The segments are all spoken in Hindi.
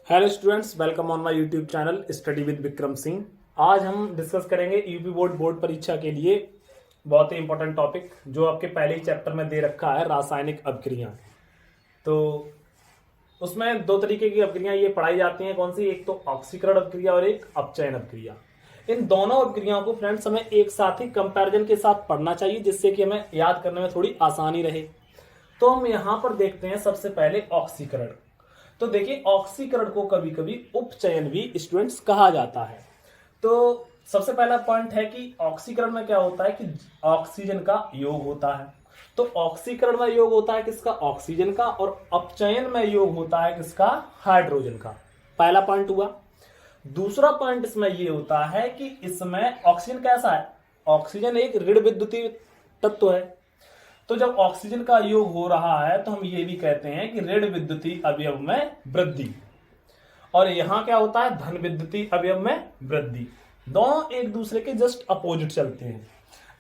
Hello students, welcome on my YouTube channel study with Vikram Singh. आज हम डिस्कस करेंगे यूपी बोर्ड परीक्षा के लिए बहुत ही इंपॉर्टेंट टॉपिक जो आपके पहले ही चैप्टर में दे रखा है, रासायनिक अपक्रियाएं। तो उसमें दो तरीके की अपक्रियाएं ये पढ़ाई जाती हैं। कौन सी? एक तो ऑक्सीकरण अपक्रिया और एक अपचयन अपक्रिया। इन दोनों अपक्रियाओं को फ्रेंड्स हमें एक साथ ही कंपैरिजन के साथ पढ़ना चाहिए, जिससे कि हमें याद करने में थोड़ी आसानी रहे। तो हम यहां पर देखते हैं सबसे पहले ऑक्सीकरण। तो देखिए, ऑक्सीकरण को कभी कभी उपचयन भी स्टूडेंट्स कहा जाता है। तो सबसे पहला पॉइंट है कि ऑक्सीकरण में क्या होता है कि ऑक्सीजन का योग होता है। तो ऑक्सीकरण में योग होता है किसका? ऑक्सीजन का। और अपचयन में योग होता है किसका? हाइड्रोजन का। पहला पॉइंट हुआ। दूसरा पॉइंट इसमें यह होता है कि इसमें ऑक्सीजन कैसा है? ऑक्सीजन एक ऋण विद्युतीय तत्व है। तो जब ऑक्सीजन का योग हो रहा है तो हम ये भी कहते हैं कि ऋण विद्युतीय अवयव में वृद्धि। और यहां क्या होता है? धन विद्युतीय अवयव में वृद्धि। दोनों एक दूसरे के जस्ट अपोजिट चलते हैं।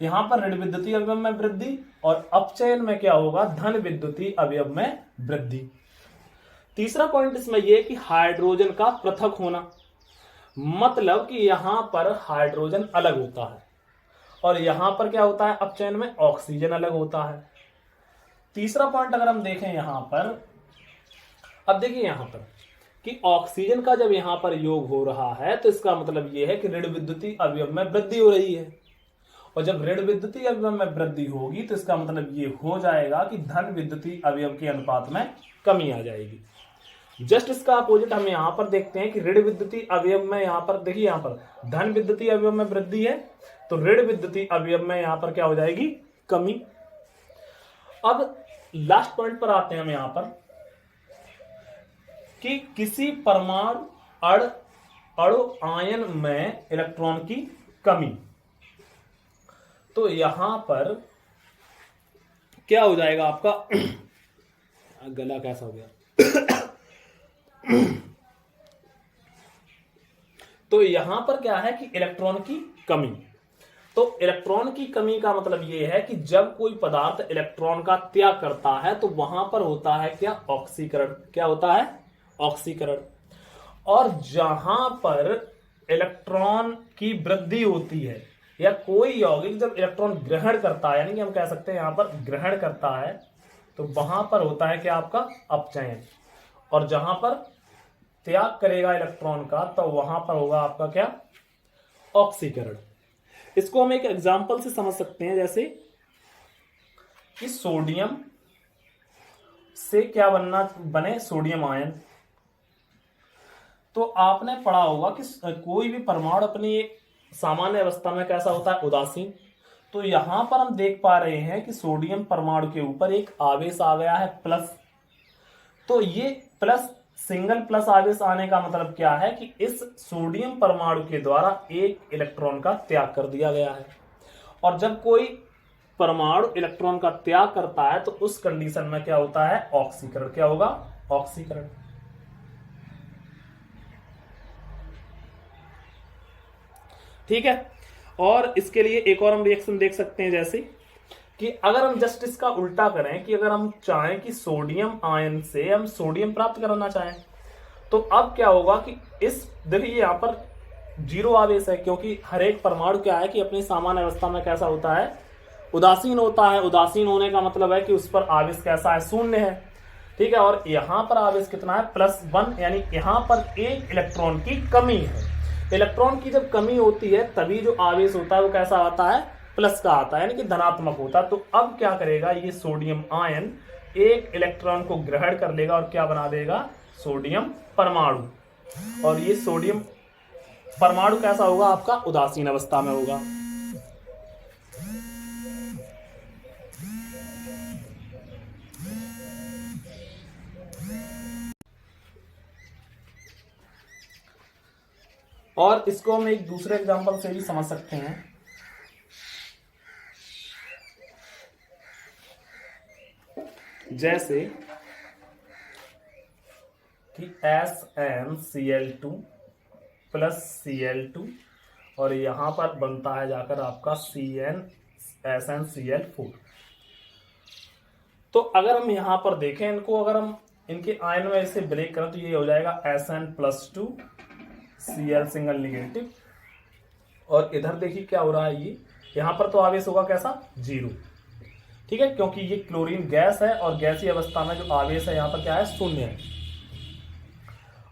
यहां पर ऋण विद्युतीय अवयव में वृद्धि और अपचयन में क्या होगा? धन विद्युतीय अवयव में वृद्धि। तीसरा पॉइंट इसमें यह कि हाइड्रोजन का पृथक होना, मतलब कि यहां पर हाइड्रोजन अलग होता है और यहां पर क्या होता है? अपचयन में ऑक्सीजन अलग होता है। तीसरा पॉइंट अगर हम देखें यहां पर, अब देखिए यहां पर कि ऑक्सीजन का जब यहां पर योग हो रहा है तो इसका मतलब यह है कि ऋण विद्युतीय अवयव में वृद्धि हो रही है। और जब ऋण विद्युतीय अवयव में वृद्धि होगी तो इसका मतलब यह हो जाएगा कि धन विद्युतीय अवयव के अनुपात में कमी आ जाएगी। जस्ट इसका अपोजिट हम यहां पर देखते हैं कि ऋण विद्युतीय अवयव में यहां पर देखिए, यहां पर धन विद्युतीय अवयव में वृद्धि है तो ऋण विद्युतीय अवयव में यहां पर क्या हो जाएगी? कमी। अब लास्ट पॉइंट पर आते हैं हम यहां पर कि किसी परमाणु अणु आयन में इलेक्ट्रॉन की कमी। तो यहां पर क्या हो जाएगा आपका? गला कैसा हो गया? तो यहां पर क्या है कि इलेक्ट्रॉन की कमी। तो इलेक्ट्रॉन की कमी का मतलब यह है कि जब कोई पदार्थ इलेक्ट्रॉन का त्याग करता है तो वहां पर होता है क्या? ऑक्सीकरण। क्या होता है? ऑक्सीकरण। और जहां पर इलेक्ट्रॉन की वृद्धि होती है या कोई यौगिक जब इलेक्ट्रॉन ग्रहण करता है, यानी कि हम कह सकते हैं यहां पर ग्रहण करता है, तो वहां पर होता है क्या? आपका अपचयन। और जहां पर त्याग करेगा इलेक्ट्रॉन का तो वहां पर होगा आपका क्या? ऑक्सीकरण। इसको हम एक एग्जांपल से समझ सकते हैं, जैसे कि सोडियम से क्या बने? Sodium ion. तो आपने पढ़ा होगा कि कोई भी परमाणु अपनी एक सामान्य अवस्था में कैसा होता है? उदासीन। तो यहां पर हम देख पा रहे हैं कि सोडियम परमाणु के ऊपर एक आवेश आ गया है प्लस। तो ये प्लस, सिंगल प्लस आवेश आने का मतलब क्या है कि इस सोडियम परमाणु के द्वारा एक इलेक्ट्रॉन का त्याग कर दिया गया है। और जब कोई परमाणु इलेक्ट्रॉन का त्याग करता है तो उस कंडीशन में क्या होता है? ऑक्सीकरण। क्या होगा? ऑक्सीकरण। ठीक है। और इसके लिए एक और हम रिएक्शन देख सकते हैं, जैसे कि अगर हम जस्ट इसका उल्टा करें कि अगर हम चाहें कि सोडियम आयन से हम सोडियम प्राप्त करना चाहें तो अब क्या होगा कि इस देखिए यहां पर जीरो आवेश है, क्योंकि हर एक परमाणु क्या है कि अपनी सामान्य अवस्था में कैसा होता है? उदासीन होता है। उदासीन होने का मतलब है कि उस पर आवेश कैसा है? शून्य है। ठीक है। और यहां पर आवेश कितना है? +1, यानी यहां पर एक इलेक्ट्रॉन की कमी है। इलेक्ट्रॉन की जब कमी होती है तभी जो आवेश होता है वो कैसा आता है? प्लस का आता है, यानी कि धनात्मक होता है। तो अब क्या करेगा ये सोडियम आयन? एक इलेक्ट्रॉन को ग्रहण कर लेगा और क्या बना देगा? सोडियम परमाणु। और ये सोडियम परमाणु कैसा होगा? आपका उदासीन अवस्था में होगा। और इसको हम एक दूसरे एग्जांपल से भी समझ सकते हैं। जैसे कि SnCl2 प्लस Cl2 और यहां पर बनता है जाकर आपका SnCl4। तो अगर हम यहां पर देखें इनको, अगर हम इनके आयन में इसे ब्रेक करें तो ये हो जाएगा Sn+2 Cl सिंगल निगेटिव। और इधर देखिए क्या हो रहा है, ये यहां पर तो आवेश होगा कैसा, 0, ठीक है, क्योंकि ये क्लोरीन गैस है और गैसीय अवस्था में जो आवेश है यहां पर क्या है, 0 है।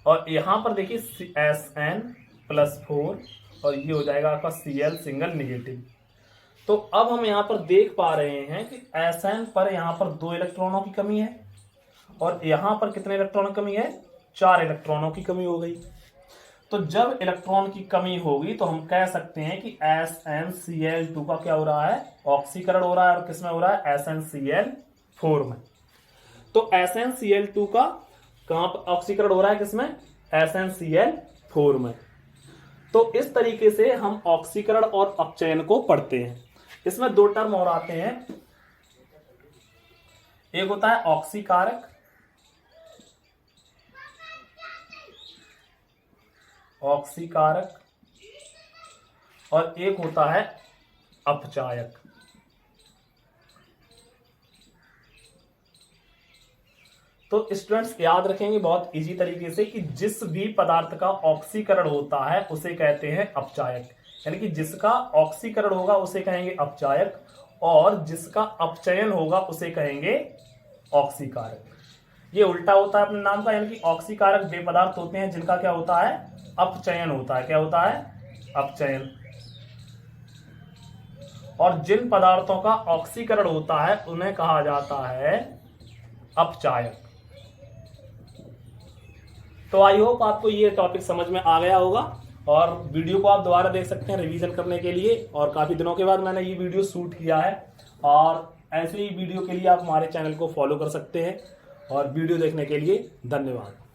और यहां पर देखिए Sn+4 और ये हो जाएगा आपका Cl सिंगल निगेटिव। तो अब हम यहां पर देख पा रहे हैं कि Sn पर यहां पर 2 इलेक्ट्रॉनों की कमी है और यहां पर कितने इलेक्ट्रॉनों की कमी है, 4 इलेक्ट्रॉनों की कमी हो गई। तो जब इलेक्ट्रॉन की कमी होगी तो हम कह सकते हैं कि SnCl2 का क्या हो रहा है, ऑक्सीकरण हो रहा है। और किसमें हो रहा है, SnCl4 में। तो SnCl2 का कहां पर ऑक्सीकरण हो रहा है, किसमें, SnCl4 में। तो इस तरीके से हम ऑक्सीकरण और अपचयन को पढ़ते हैं। इसमें 2 टर्म और आते हैं, एक होता है ऑक्सीकारक, ऑक्सीकारक, और एक होता है अपचायक। तो स्टूडेंट्स याद रखेंगे बहुत इजी तरीके से कि जिस भी पदार्थ का ऑक्सीकरण होता है उसे कहते हैं अपचायक, यानी कि जिसका ऑक्सीकरण होगा उसे कहेंगे अपचायक और जिसका अपचयन होगा उसे कहेंगे ऑक्सीकारक। ये उल्टा होता है अपने नाम का, यानी कि ऑक्सीकारक वे पदार्थ होते हैं जिनका क्या होता है, अपचयन होता है। क्या होता है, अपचयन। और जिन पदार्थों का ऑक्सीकरण होता है उन्हें कहा जाता है अपचायक। तो आई होप आपको ये टॉपिक समझ में आ गया होगा और वीडियो को आप दोबारा देख सकते हैं रिवीजन करने के लिए। और काफी दिनों के बाद मैंने ये वीडियो शूट किया है और ऐसे ही वीडियो के लिए आप हमारे चैनल को फॉलो कर सकते हैं। और वीडियो देखने के लिए धन्यवाद।